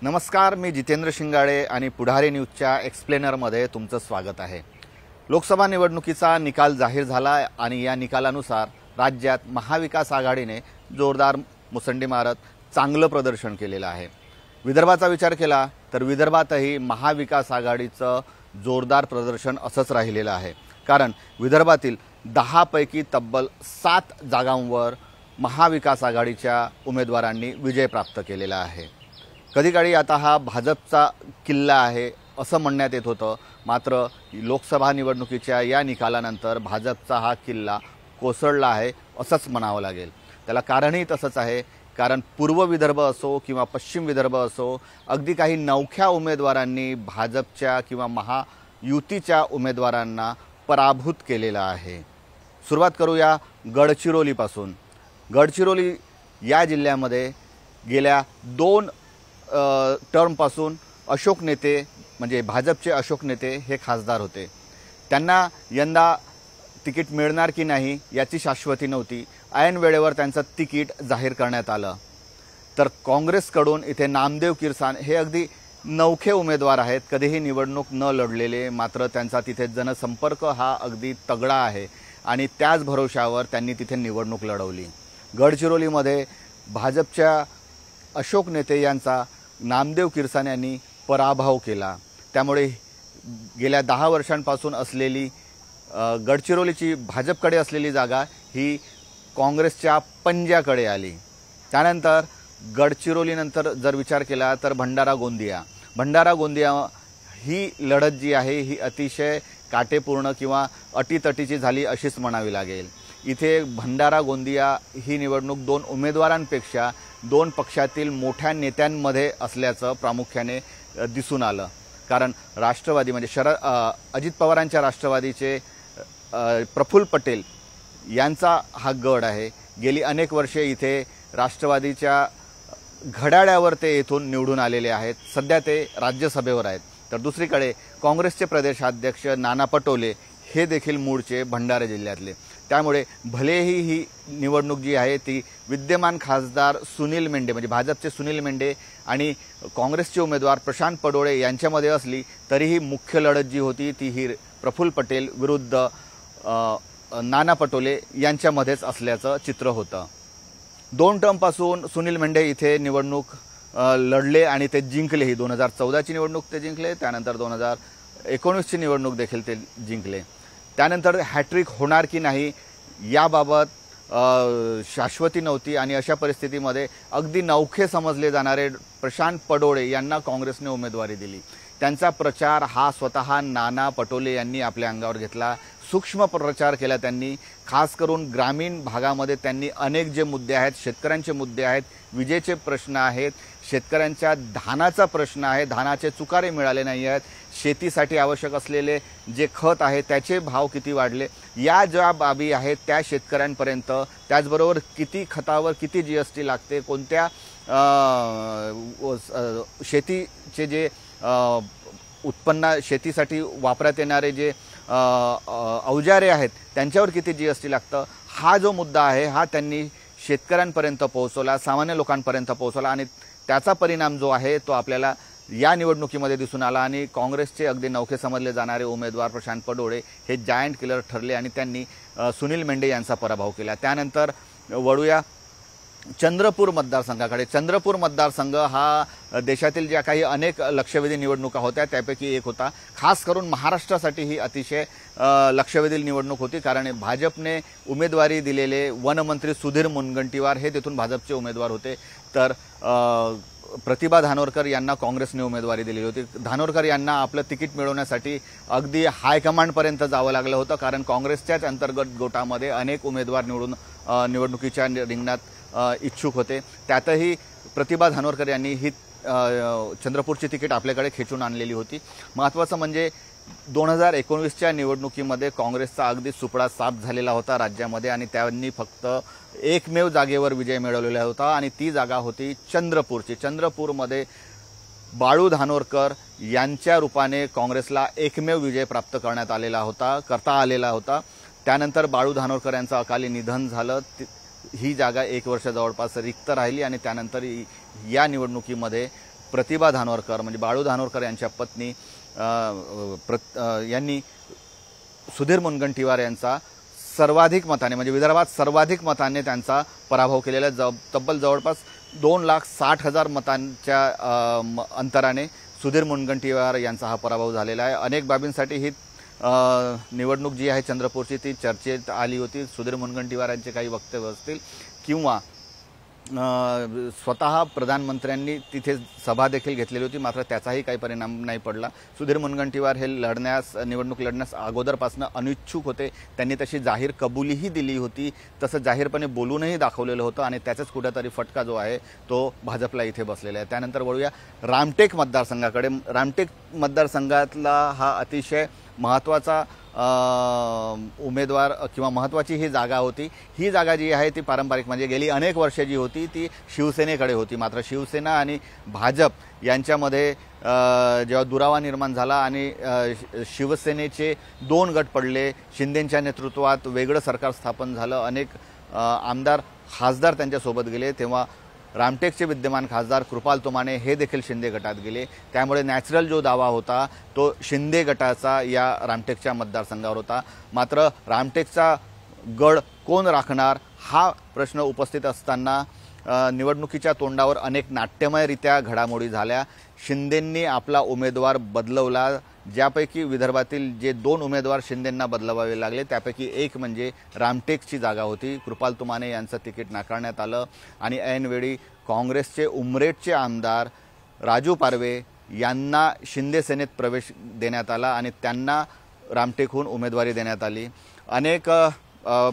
नमस्कार, मी जितेंद्र शिंगाडे आणि पुढारी न्यूजच्या एक्सप्लेनरमध्ये तुमचं स्वागत आहे। लोकसभा निवडणुकीचा निकाल जाहीर झाला आणि या निकालानुसार राज्यात महाविकास आघाडीने जोरदार मुसंडी मारत चांगलं प्रदर्शन केलेलं आहे। विदर्भाचा विचार केला तर विदर्भातही महाविकास आघाडीचं जोरदार प्रदर्शन असंच राहिलेलं आहे, कारण विदर्भातील 10 पैकी तब्बल 7 जागांवर महाविकास आघाडीच्या उमेदवारांनी विजय प्राप्त केलेला आहे। कधीकाळी आता हा भाजपचा किल्ला आहे असं म्हणण्यात येत होतं, मात्र लोकसभा निवडणुकीच्या या निकालानंतर भाजपचा हा किल्ला कोसळला आहे असंच म्हणावं लागेल। त्याला कारणही तसंच आहे, कारण पूर्व विदर्भ असो किंवा पश्चिम विदर्भ असो, अगदी काही नवख्या उमेदवारांनी भाजपच्या किंवा महायुतीच्या उमेदवारांना पराभूत केलेला आहे। सुरुवात करूया गडचिरोलीपासून। गडचिरोली या जिल्ह्यामध्ये गेल्या 2 टर्मपासून अशोक नेते म्हणजे भाजपचे अशोक नेते हे खासदार होते। त्यांना यंदा तिकीट मिळणार की नाही याची शाश्वती नव्हती। ऐन वेळेवर त्यांचं तिकीट जाहीर करण्यात आलं, तर काँग्रेसकडून इथे नामदेव किरसान हे अगदी नवखे उमेदवार आहेत, कधीही निवडणूक न लढलेले, मात्र त्यांचा तिथे जनसंपर्क हा अगदी तगडा आहे आणि त्याच भरोशावर त्यांनी तिथे निवडणूक लढवली। गडचिरोलीमध्ये भाजपच्या अशोक नेते यांचा नामदेव किरसान यांनी पराभव केला। त्यामुळे गेल्या 10 वर्षांपासून असलेली गडचिरोलीची भाजपकडे असलेली जागा ही काँग्रेसच्या पंजाकडे आली। त्यानंतर गडचिरोलीनंतर जर विचार केला तर भंडारा गोंदिया ही लढत जी आहे ही अतिशय काटेपूर्ण किंवा अटीतटीची झाली अशीच म्हणावी लागेल। इथे भंडारा गोंदिया ही निवडणूक 2 उमेदवारांपेक्षा 2 पक्षातील मोठ्या नेत्यांमध्ये असल्याचं प्रामुख्याने दिसून आलं, कारण राष्ट्रवादी म्हणजे अजित पवारांच्या राष्ट्रवादीचे प्रफुल्ल पटेल यांचा हा गड आहे। गेली अनेक वर्षे इथे राष्ट्रवादीच्या घड्याळ्यावर ते येथून निवडून आलेले आहेत, सध्या ते राज्यसभेवर आहेत। तर दुसरीकडे काँग्रेसचे प्रदेशाध्यक्ष नाना पटोले हे देखील मूळचे भंडारा जिल्ह्यातले। त्यामुळे भलेही ही निवडणूक जी आहे ती विद्यमान खासदार सुनील मेंढे म्हणजे भाजपचे सुनील मेंढे आणि काँग्रेसचे उमेदवार प्रशांत पडोळे यांच्यामध्ये असली, तरीही मुख्य लढत जी होती ती ही प्रफुल्ल पटेल विरुद्ध नाना पटोले यांच्यामध्येच असल्याचं चित्र होतं। 2 टर्मपासून सुनील मेंढे इथे निवडणूक लढले आणि ते जिंकलेही। 2014ची निवडणूक ते जिंकले, त्यानंतर 2019ची निवडणूक देखील ते जिंकले। त्यानंतर हॅट्रिक होणार की नाही याबाबत शाश्वती नव्हती आणि अशा परिस्थितीमध्ये अगदी नवखे समजले जाणारे प्रशांत पडोळे यांना काँग्रेसने उमेदवारी दिली। त्यांचा प्रचार हा स्वतः नाना पटोले यांनी आपल्या अंगावर घेतला। सूक्ष्म प्रचार केला त्यांनी, खास करून ग्रामीण भागामध्ये त्यांनी अनेक जे मुद्दे आहेत, शेतकऱ्यांचे मुद्दे आहेत, विजेचे प्रश्न आहेत, शेतकऱ्यांच्या धानाचा प्रश्न आहे, धानाचे चुकारे मिळाले नाही आहेत, शेतीसाठी आवश्यक असलेले जे खत आहे त्याचे भाव किती वाढले, या ज्या बाबी आहेत त्या शेतकऱ्यांपर्यंत, त्याचबरोबर किती खतावर किती जीएसटी लागते, कोणत्या शेतीचे जे उत्पन्न शेतीसाठी वापरात येणारे जे अवजारे आहेत त्यांच्यावर किती जीएसटी लागतं, हा जो मुद्दा आहे हा त्यांनी शेतकऱ्यांपर्यंत पोहोचवला, सामान्य लोकांपर्यंत पोहोचवला आणि त्याचा परिणाम जो आहे तो आपल्याला या निवडणुकीमध्ये दिसून आला आणि काँग्रेसचे अगदी नवखे समजले जाणारे उमेदवार प्रशांत पडोळे हे जायंट किलर ठरले आणि त्यांनी सुनील मेंढे यांचा पराभव केला। त्यानंतर वळूया चंद्रपूर मतदारसंघाकडे। चंद्रपूर मतदारसंघ हा देशातील ज्या काही अनेक लक्षवेधी निवडणुका होत्या त्यापैकी एक होता। खास करून महाराष्ट्रासाठी ही अतिशय लक्षवेधी निवडणूक होती, कारण भाजपने उमेदवारी दिलेले वनमंत्री सुधीर मुनगंटीवार हे तेथून भाजपचे उमेदवार होते, तर प्रतिभा धानोरकर यांना काँग्रेसने उमेदवारी दिली होती। धानोरकर यांना आपलं तिकीट मिळवण्यासाठी अगदी हायकमांडपर्यंत जावं लागलं होतं, कारण काँग्रेसच्याच अंतर्गत गोटामध्ये अनेक उमेदवार निवडणुकीच्या रिंगणात इच्छुक होते। त्यातही प्रतिभा धानोरकर यांनी ही चंद्रपूरची तिकीट आपल्याकडे खेचून आणलेली होती। महत्त्वाचं म्हणजे 2019च्या निवडणुकीमध्ये काँग्रेसचा अगदी सुपडा साफ झालेला होता राज्यामध्ये आणि त्यांनी फक्त एकमेव जागेवर विजय मिळवलेला होता आणि ती जागा होती चंद्रपूरची। चंद्रपूरमध्ये बाळू धानोरकर यांच्या रूपाने काँग्रेसला एकमेव विजय प्राप्त करता आलेला होता। त्यानंतर बाळू धानोरकर यांचं अकाली निधन झालं। ही जागा 1 वर्ष जवळपास रिक्त राहिली आणि त्यानंतर या निवडणुकीमध्ये प्रतिभा धानोरकर म्हणजे बाळू धानोरकर यांच्या पत्नी यांनी सुधीर मुनगंटीवार यांचा सर्वाधिक मताने म्हणजे विदर्भात सर्वाधिक मतांनी त्यांचा पराभव केलेला तब्बल जवळपास 2,60,000 मतांच्या अंतराने सुधीर मुनगंटीवार यांचा हा पराभव झालेला आहे। अनेक बाबींसाठी ही निवडणूक जी आहे चंद्रपूरची ती चर्चेत आली होती। सुधीर मुनगंटीवार यांचे काही वक्तव्य असतील किंवा स्वतः प्रधानमंत्र्यांनी तिथे सभा देखील घेतलेली होती, मात्र त्याचाही काही परिणाम नाही पडला। सुधीर मुनगंटीवार हे निवडणूक लढण्यास अगोदरपासून अनिच्छुक होते। त्यांनी तशी जाहीर कबुलीही दिली होती, तसं जाहीरपणे बोलूनही दाखवलेलं होतं आणि त्याचाच कुठेतरी फटका जो आहे तो भाजपला इथे बसलेला आहे। त्यानंतर वळूया रामटेक मतदारसंघाकडे। रामटेक मतदारसंघातला हा अतिशय महत्त्वाचा उमेदवार किंवा महत्त्वाची ही जागा होती। ही जागा जी आहे ती पारंपरिक म्हणजे गेली अनेक वर्षे जी होती ती शिवसेनेकडे होती, मात्र शिवसेना आणि भाजप यांच्यामध्ये जेव्हा दुरावा निर्माण झाला आणि शिवसेनेचे 2 गट पडले, शिंदेंच्या नेतृत्वात वेगळं सरकार स्थापन झालं, अनेक आमदार खासदार त्यांच्यासोबत गेले, तेव्हा रामटेकचे विद्यमान खासदार कृपाल तुमाने हे देखील शिंदे गटात गेले। त्यामुळे नॅचरल जो दावा होता तो शिंदे गटाचा या रामटेकच्या मतदारसंघावर होता। मात्र रामटेकचा गड कोण राखणार हा प्रश्न उपस्थित असताना निवडणुकीच्या तोंडावर अनेक नाट्यमयरित्या घडामोडी झाल्या। शिंदेंनी आपला उमेदवार बदलवला, ज्यापैकी विदर्भातील जे 2 उमेदवार शिंदेंना बदलवावे लागले त्यापैकी एक म्हणजे रामटेकची जागा होती। कृपाल तुमाने यांचं तिकीट नाकारण्यात आलं आणि ऐनवेळी काँग्रेसचे उमरेडचे आमदार राजू पारवे यांना शिंदे सेनेत प्रवेश देण्यात आला आणि त्यांना रामटेकहून उमेदवारी देण्यात आली। अनेक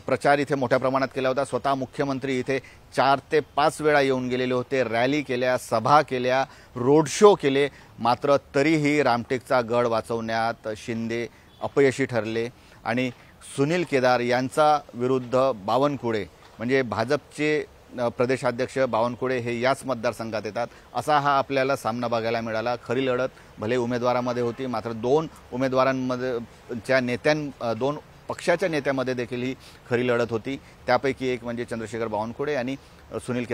प्रचार इथे मोठ्या प्रमाणात केला होता। स्वतः मुख्यमंत्री इथे 4 ते 5 वेळा येऊन गेलेले होते, रॅली केल्या, सभा केल्या, रोड शो केले, मात्र तरीही रामटेकचा गड वाचवण्यात शिंदे अपयशी ठरले आणि सुनील केदार यांचा विरुद्ध बावनकुळे म्हणजे भाजपचे प्रदेशाध्यक्ष बावनकुळे हे याच मतदारसंघात येतात, असा हा आपल्याला सामना बघायला मिळाला। खरी लढत भले उमेदवारामध्ये होती, मात्र 2 दोन पक्षाच्या नेत्यामध्ये देखील ही खरी लढत होती। त्यापैकी एक म्हणजे चंद्रशेखर बावनकुळे आणि सुनील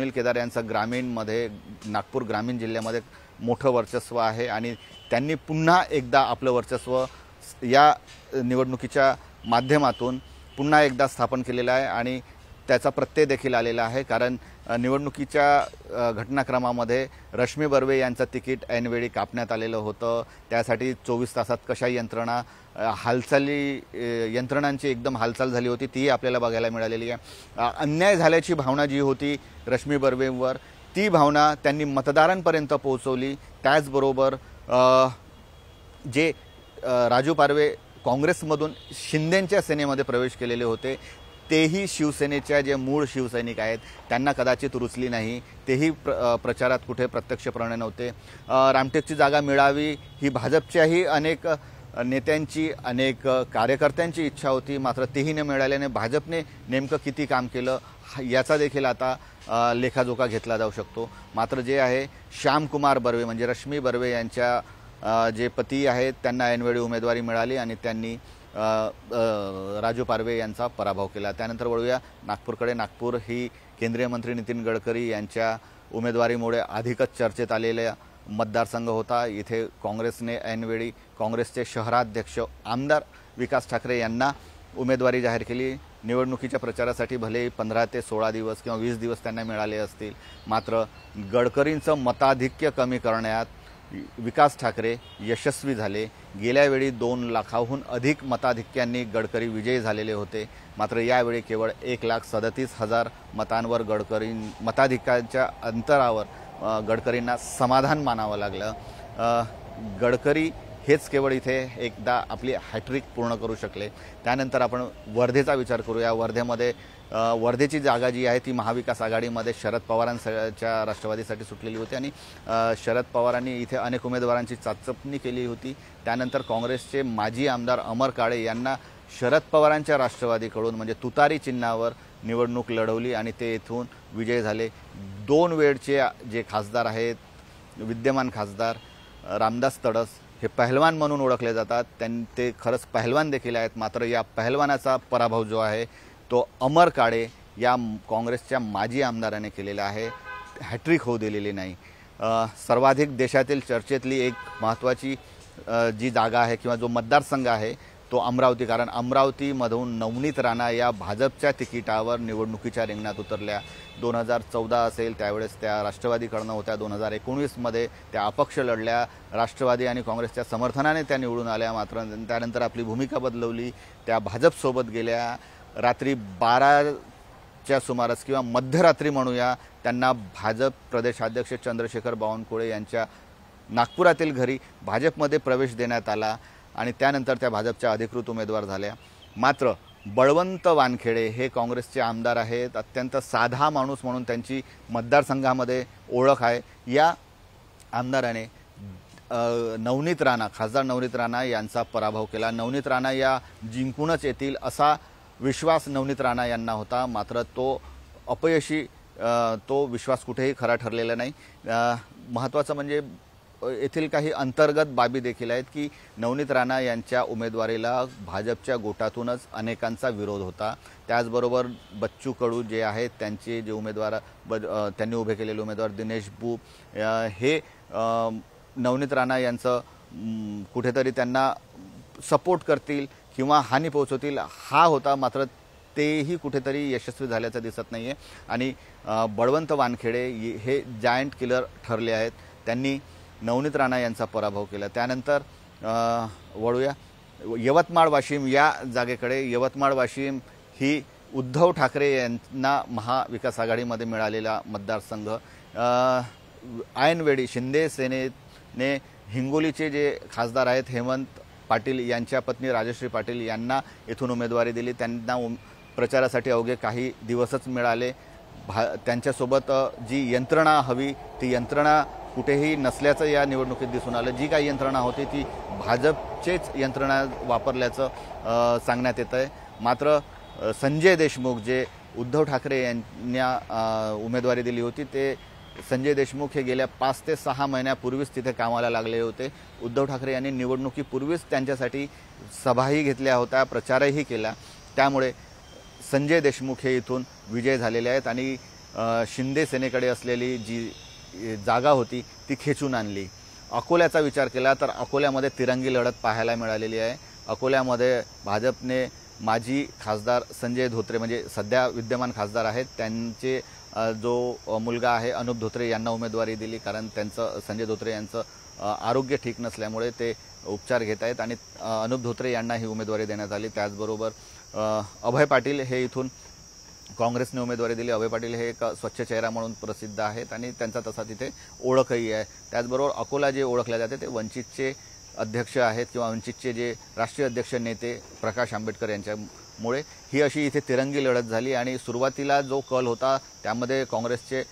केदार यांचं ग्रामीणमध्ये नागपूर ग्रामीण जिल्ह्यामध्ये मोठं वर्चस्व आहे आणि त्यांनी पुन्हा एकदा आपलं वर्चस्व या निवडणुकीच्या माध्यमातून पुन्हा एकदा स्थापन केलेलं आहे आणि त्याचा प्रत्यय देखील आलेला आहे। कारण निवडणुकीच्या घटनाक्रमामध्ये रश्मी बर्वे यांचं तिकीट ऐनवेळी कापण्यात आलेलं होतं। त्यासाठी 24 तासात कशा यंत्रणांची एकदम हालचाल झाली होती ती आपल्याला बघायला मिळालेली आहे। अन्याय झाल्याची भावना जी होती रश्मी बर्वेंवर ती भावना त्यांनी मतदारांपर्यंत पोहोचवली। त्याचबरोबर जे राजू पारवे काँग्रेसमधून शिंदेंच्या सेनेमध्ये प्रवेश केलेले होते तेही शिवसेनेच्या जे मूळ शिवसैनिक आहेत त्यांना कदाचित रुचली नाही, तेही प्रचारात कुठे प्रत्यक्षपणे नव्हते। रामटेकची जागा मिळावी ही भाजपच्याही अनेक नेत्यांची अनेक कार्यकर्त्यांची इच्छा होती, मात्र तेही न मिळाल्याने भाजपने नेमकं किती काम केलं याचा देखील आता लेखाजोखा घेतला जाऊ शकतो। मात्र जे आहे श्यामकुमार बर्वे म्हणजे रश्मी बर्वे यांच्या जे पती आहेत त्यांना ऐनवेळी उमेदवारी मिळाली आणि त्यांनी राजू पारवे यांचा पराभव केला। त्यानंतर वळूया नागपूरकडे। नागपूर ही केंद्रीय मंत्री नितीन गडकरी यांच्या उमेदवारीमुळे अधिकच चर्चेत आलेला मतदारसंघ होता। इथे काँग्रेसने ऐनवेळी काँग्रेसचे शहराध्यक्ष आमदार विकास ठाकरे यांना उमेदवारी जाहीर केली। निवडणुकीच्या प्रचारासाठी भले 15 ते 16 दिवस किंवा 20 दिवस त्यांना मिळाले असतील, मात्र गडकरींचं मताधिक्य कमी करण्यात विकास ठाकरे यशस्वी झाले। गेल्या वेळी 2 लाखाहून अधिक मताधिक्यांनी गडकरी विजयी झालेले होते, मात्र यावेळी केवळ 1,37,000 मतांवर मताधिक्याच्या अंतरावर गडकरींना समाधान मानावं लागलं। गडकरी हेच केवळ इथे एकदा आपली हॅट्रिक पूर्ण करू शकले। त्यानंतर आपण वर्धेचा विचार करूया। वर्धेची जागा जी आहे ती महाविकास आघाडीमध्ये शरद पवारांच्या राष्ट्रवादीसाठी सुटलेली होती आणि शरद पवारांनी इथे अनेक उमेदवारांची चाचपणी केली होती। त्यानंतर काँग्रेसचे माजी आमदार अमर काळे यांना शरद पवारांच्या राष्ट्रवादीकडून म्हणजे तुतारी चिन्हावर निवडणूक लढवली आणि ते इथून विजय झाले। 2 वेळचे जे खासदार आहेत विद्यमान खासदार रामदास तडस हे पहलवान म्हणून ओळखले जातात, ते खरंच पहलवान देखील आहेत, मात्र या पहलवानाचा पराभव जो आहे तो अमर काळे या काँग्रेसच्या माजी आमदाराने केलेला आहे, हॅट्रिक होऊ दिलेली नाही। सर्वाधिक देशातील चर्चेतली एक महत्त्वाची जी जागा आहे किंवा जो मतदारसंघ आहे तो अमरावती, कारण अमरावतीमधून नवनीत राणा या भाजपच्या तिकिटावर निवडणुकीच्या रिंगणात उतरल्या। 2014 असेल त्यावेळेस त्या राष्ट्रवादीकडनं होत्या, 2019मध्ये त्या अपक्ष लढल्या, राष्ट्रवादी आणि काँग्रेसच्या समर्थनाने त्या निवडून आल्या, मात्र त्यानंतर आपली भूमिका बदलवली, त्या भाजपसोबत गेल्या। रात्री 12च्या सुमारास किंवा मध्यरात्री म्हणूया त्यांना भाजप प्रदेशाध्यक्ष चंद्रशेखर बावनकुळे यांच्या नागपुरातील घरी भाजपमध्ये प्रवेश देण्यात आला आणि त्यानंतर त्या भाजपच्या अधिकृत उमेदवार झाल्या। मात्र बळवंत वानखेडे हे काँग्रेसचे आमदार आहेत, अत्यंत साधा माणूस म्हणून त्यांची मतदारसंघामध्ये ओळख आहे। या आमदाराने नवनीत राणा, खासदार नवनीत राणा यांचा पराभव केला। नवनीत राणा या जिंकूनच येतील असा विश्वास नवनीत राणा यांना होता, मात्र तो अपयशी, तो विश्वास कुठेही खरा ठरलेला नाही। महत्त्वाचं म्हणजे येथील काही अंतर्गत बाबी देखील आहेत की नवनीत राणा यांच्या उमेदवारीला भाजपच्या गोटातूनच अनेकांचा विरोध होता। त्याचबरोबर बच्चू कडू जे आहेत त्यांचे जे उमेदवार, त्यांनी उभे केलेले उमेदवार दिनेश बू हे नवनीत राणा यांचं कुठेतरी त्यांना सपोर्ट करतील किंवा हानी पोहोचवतील हा होता, मात्र तेही कुठेतरी यशस्वी झाल्याचं दिसत नाही आहे। आणि बळवंत वानखेडे हे जायंट किलर ठरले आहेत, त्यांनी नवनीत राणा यांचा पराभव केला। त्यानंतर वळूया यवतमाळ वाशिम या जागेकडे। यवतमाळ वाशिम ही उद्धव ठाकरे यांना महाविकास आघाडीमध्ये मिळालेला मतदारसंघ। ऐनवेळी शिंदे सेनेने हिंगोलीचे जे खासदार आहेत हेमंत पाटील यांच्या पत्नी राजश्री पाटील यांना इथून उमेदवारी दिली। त्यांना प्रचारासाठी अवघे काही दिवसच मिळाले। त्यांच्यासोबत जी यंत्रणा हवी ती यंत्रणा कुठेही नसल्याचं या निवडणुकीत दिसून आलं। जी काही यंत्रणा होती ती भाजपचेच यंत्रणा वापरल्याचं सांगण्यात येतं आहे। मात्र संजय देशमुख जे उद्धव ठाकरे यांना उमेदवारी दिली होती, ते संजय देशमुख हे गेल्या 5 ते 6 महिन्यापूर्वीच तिथे कामाला लागले होते। उद्धव ठाकरे यांनी निवडणुकीपूर्वीच त्यांच्यासाठी सभाही घेतल्या होत्या, प्रचारही केला, त्यामुळे संजय देशमुख हे इथून विजय झालेले आहेत आणि शिंदे सेनेकडे असलेली जी जागा होती ती खेचून आणली। अकोल्याचा विचार केला तर अकोल्यामध्ये तिरंगी लढत पाहायला मिळालेली आहे। अकोल्यामध्ये भाजपने माजी खासदार संजय धोत्रे, म्हणजे सध्या विद्यमान खासदार आहेत, त्यांचे जो मुलगा आहे अनुप धोत्रे यांना उमेदवारी दिली, कारण त्यांचं संजय धोत्रे यांचं आरोग्य ठीक नसल्यामुळे ते उपचार घेत आहेत आणि अनुप धोत्रे यांना ही उमेदवारी देण्यात आली। त्याचबरोबर अभय पाटील हे इथून काँग्रेसने उमेदवारी दिली। अभय पाटील हे एक स्वच्छ चेहरा म्हणून प्रसिद्ध आहेत आणि त्यांचा तसा तिथे ओळखही आहे। त्याचबरोबर अकोला जे ओळखले जाते ते वंचितचे अध्यक्ष आहेत किंवा वंचितचे जे राष्ट्रीय अध्यक्ष नेते प्रकाश आंबेडकर यांच्यामुळे ही अशी इथे तिरंगी लढत झाली आणि सुरुवातीला जो कल होता त्यामध्ये काँग्रेसचे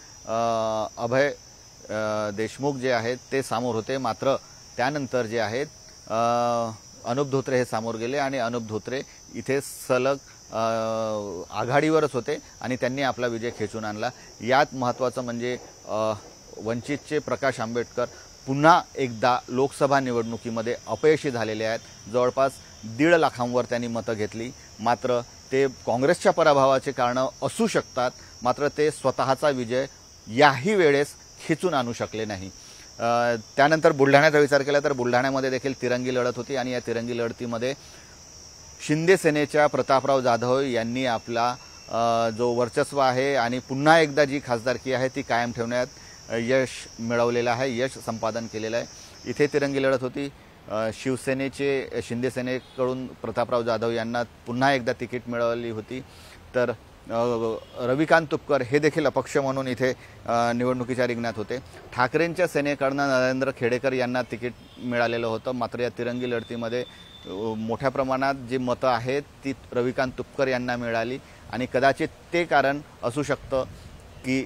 अभय देशमुख जे आहेत ते समोर होते, मात्र त्यानंतर जे आहेत अनुप धोत्रे हे समोर गेले आणि अनुप धोत्रे इथे सलग आघाडीवरच होते आणि त्यांनी आपला विजय खेचून आणला। यात महत्त्वाचं म्हणजे वंचितचे प्रकाश आंबेडकर पुन्हा एकदा लोकसभा निवडणुकीमध्ये अपयशी झालेले आहेत। जवळपास 1.5 लाखांवर त्यांनी मतं घेतली, मात्र ते काँग्रेसच्या पराभवाचे कारणं असू शकतात, मात्र ते स्वतःचा विजय याही वेळेस खेचून आणू शकले नाही। त्यानंतर बुलढाण्याचा विचार केला तर बुलढाण्यामध्ये देखील तिरंगी लढत होती आणि या तिरंगी लढतीमध्ये शिंदे सेनेच्या प्रतापराव जाधव यांनी आपला जो वर्चस्व आहे आणि पुन्हा एकदा जी खासदारकी आहे ती कायम ठेवण्यात यश मिळवलेलं आहे, यश संपादन केलेलं आहे। इथे तिरंगी लढत होती। शिवसेनेचे शिंदे सेनेकडून प्रतापराव जाधव यांना पुन्हा एकदा तिकीट मिळवली होती, तर रविकांत तुपकर हे देखील अपक्ष म्हणून इथे निवडणुकीच्या रिंगणात होते। ठाकरेंच्या सेनेकडनं नरेंद्र खेडेकर यांना तिकीट मिळालेलं होतं, मात्र या तिरंगी लढतीमध्ये मोठ्या प्रमाणात जी मतं आहेत ती रविकांत तुपकर यांना मिळाली आणि कदाचित ते कारण असू शकतं की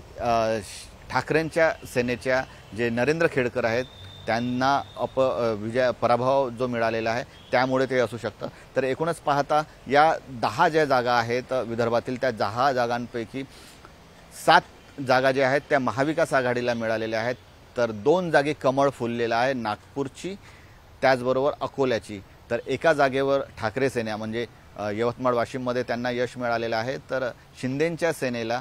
ठाकरेंच्या सेनेच्या जे नरेंद्र खेडेकर आहेत त्यांना पराभव जो मिळालेला आहे त्यामुळे ते असू शकतं। तर एकूणच पाहता या 10 ज्या जागा आहेत विदर्भातील त्या 10 जागांपैकी 7 जागा ज्या आहेत त्या महाविकास आघाडीला मिळालेल्या आहेत, तर 2 जागी कमळ फुललेलं आहे, नागपूरची त्याचबरोबर अकोल्याची। तर एका जागेवर ठाकरे सेना म्हणजे यवतमाळ वाशिममध्ये त्यांना यश मिळालेलं आहे, तर शिंदेंच्या सेनेला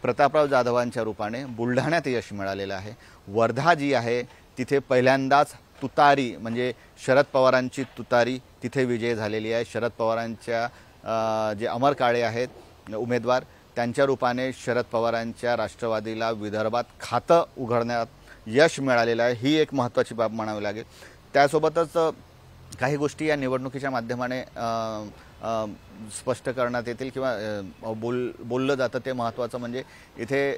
प्रतापराव जाधवांच्या रूपाने बुलढाण्यात यश मिळालेलं आहे। वर्धा जी आहे तिथे पहिल्यांदाच तुतारी म्हणजे शरद पवारांची तुतारी तिथे विजय झालेली आहे। शरद पवारांच्या जे अमर काळे आहेत उमेदवार त्यांच्या रूपाने शरद पवारांच्या राष्ट्रवादीला विदर्भात खातं उघडण्यात यश मिळालेलं आहे। ही एक महत्त्वाची बाब म्हणावी लागेल। त्यासोबतच काही गोष्टी या निवडणुकीच्या माध्यमाने स्पष्ट करण्यात येतील किंवा बोललं जातं ते महत्त्वाचं म्हणजे इथे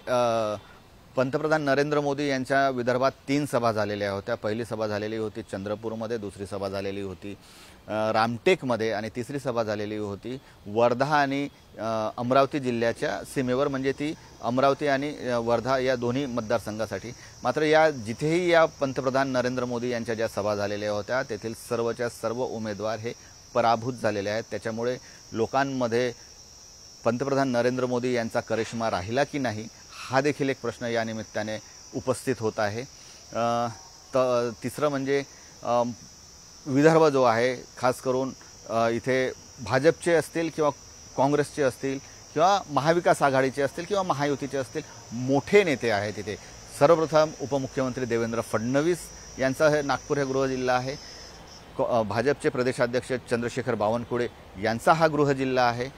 पंतप्रधान नरेंद्र मोदी यांच्या विदर्भात 3 सभा झालेल्या होत्या। पहिली सभा झालेली होती चंद्रपूरमध्ये, दुसरी सभा झालेली होती रामटेकमध्ये आणि तिसरी सभा झालेली होती वर्धा आणि अमरावती जिल्ह्याच्या सीमेवर, म्हणजे ती अमरावती आणि वर्धा या दोन्ही मतदारसंघासाठी। मात्र या जिथेही या पंतप्रधान नरेंद्र मोदी यांच्या ज्या सभा झालेल्या होत्या तेथील सर्वच्या सर्व उमेदवार हे पराभूत झालेले आहेत। त्याच्यामुळे लोकांमध्ये पंतप्रधान नरेंद्र मोदी यांचा करिश्मा राहिला की नाही हा देखील एक प्रश्न या निमित्ताने उपस्थित होत आहे। तिसरं म्हणजे विदर्भ जो आहे खास करून इथे भाजपचे असतील किंवा काँग्रेसचे असतील किंवा महाविकास आघाडीचे असतील किंवा महायुतीचे असतील मोठे नेते आहेत इथे। सर्वप्रथम उपमुख्यमंत्री देवेंद्र फडणवीस यांचा हे नागपूर हे गृहजिल्हा आहे। भाजपचे प्रदेशाध्यक्ष चंद्रशेखर बावनकुळे यांचा हा गृहजिल्हा आहे।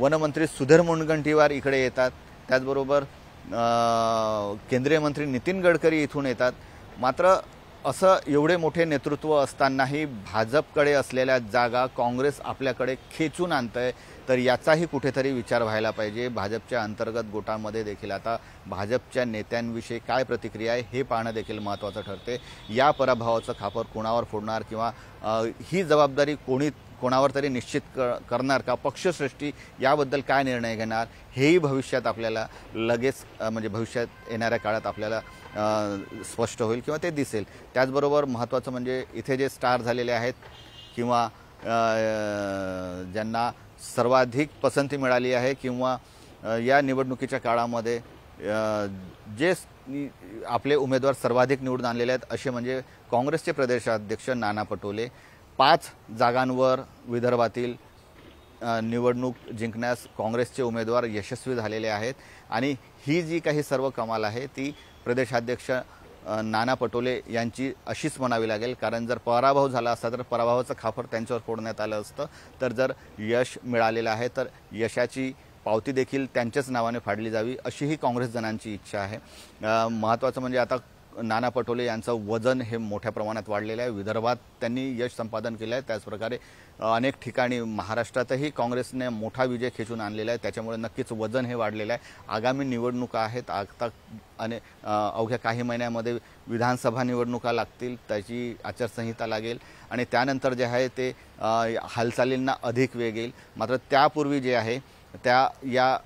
वनमंत्री सुधीर मुनगंटीवार इकडे येतात, त्याचबरोबर केंद्रीय मंत्री नितीन गडकरी इथून येतात। मात्र असं एवढे मोठे नेतृत्व असतानाही भाजपकडे असलेल्या जागा काँग्रेस आपल्याकडे खेचून आणतंय, तर याचाही कुठेतरी विचार व्हायला पाहिजे। भाजपच्या अंतर्गत गोटामध्ये देखील आता भाजपच्या नेत्यांविषयी काय प्रतिक्रिया आहे हे पाहणं देखील महत्त्वाचं ठरते। या पराभवाचं खापर कोणावर फोडणार किंवा ही जबाबदारी कोणावर तरी निश्चित करणार का, पक्षश्रेष्ठी याबद्दल काय निर्णय घेणार हेही भविष्यात आपल्याला लगेच म्हणजे भविष्यात येणाऱ्या काळात आपल्याला स्पष्ट होईल किंवा ते दिसेल। त्याचबरोबर महत्त्वाचं म्हणजे इथे जे स्टार झालेले आहेत किंवा ज्यांना सर्वाधिक पसंती मिळाली आहे किंवा या निवडणुकीच्या काळामध्ये जे आपले उमेदवार सर्वाधिक निवडून आणलेले आहेत असे म्हणजे काँग्रेसचे प्रदेशाध्यक्ष नाना पटोले। 5 जागांवर विदर्भातील निवडणूक जिंकण्यास काँग्रेसचे उमेदवार यशस्वी झालेले आहेत आणि ही जी काही सर्व कमाल आहे ती प्रदेशाध्यक्ष नाना पटोले यांची अशीच म्हणावी लागेल। कारण जर पराभव झाला असता तर पराभवाचं खापर त्यांच्यावर फोडण्यात आलं असतं, तर जर यश मिळालेलं आहे तर यशाची पावती देखील त्यांच्याच नावाने फाडली जावी अशीही काँग्रेस जनांची इच्छा आहे। महत्त्वाचं म्हणजे आता नाना पटोले यांचं वजन हे मोठ्या प्रमाणात वाढलेलं आहे। विदर्भात त्यांनी यश संपादन केलं आहे, त्याचप्रकारे अनेक ठिकाणी महाराष्ट्रातही काँग्रेसने मोठा विजय खेचून आणलेला आहे, त्याच्यामुळे नक्कीच वजन हे वाढलेलं आहे। आगामी निवडणुका आहेत, आता अवघ्या काही महिन्यामध्ये विधानसभा निवडणुका लागतील, त्याची आचारसंहिता लागेल आणि त्यानंतर जे आहे ते हालचालींना अधिक वेग येईल। मात्र त्यापूर्वी जे आहे त्या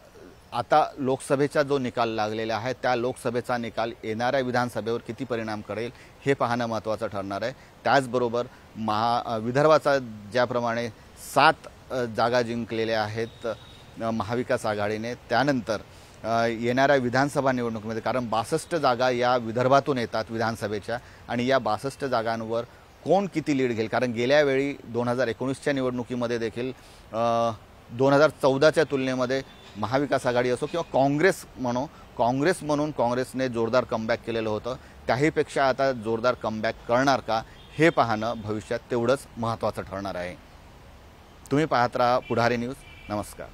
आता लोकसभेचा जो निकाल लागलेला आहे त्या लोकसभेचा निकाल येणाऱ्या विधानसभेवर किती परिणाम करेल हे पाहणं महत्त्वाचं ठरणार आहे। त्याचबरोबर विदर्भाचा ज्याप्रमाणे 7 जागा जिंकलेल्या आहेत महाविकास आघाडीने, त्यानंतर येणाऱ्या विधानसभा निवडणुकीमध्ये कारण 62 जागा या विदर्भातून येतात विधानसभेच्या आणि या 62 जागांवर कोण किती लीड घेईल, कारण गेल्या वेळी 2019च्या निवडणुकीमध्ये देखील 2014च्या तुलनेमध्ये महाविकास आघाडी असो किंवा काँग्रेस म्हणून काँग्रेसने जोरदार कमबॅक केलेलं होतं, त्याहीपेक्षा आता जोरदार कमबॅक करणार का हे पाहणं भविष्यात तेवढंच महत्त्वाचं ठरणार आहे। तुम्ही पाहत राहा पुढारी न्यूज। नमस्कार।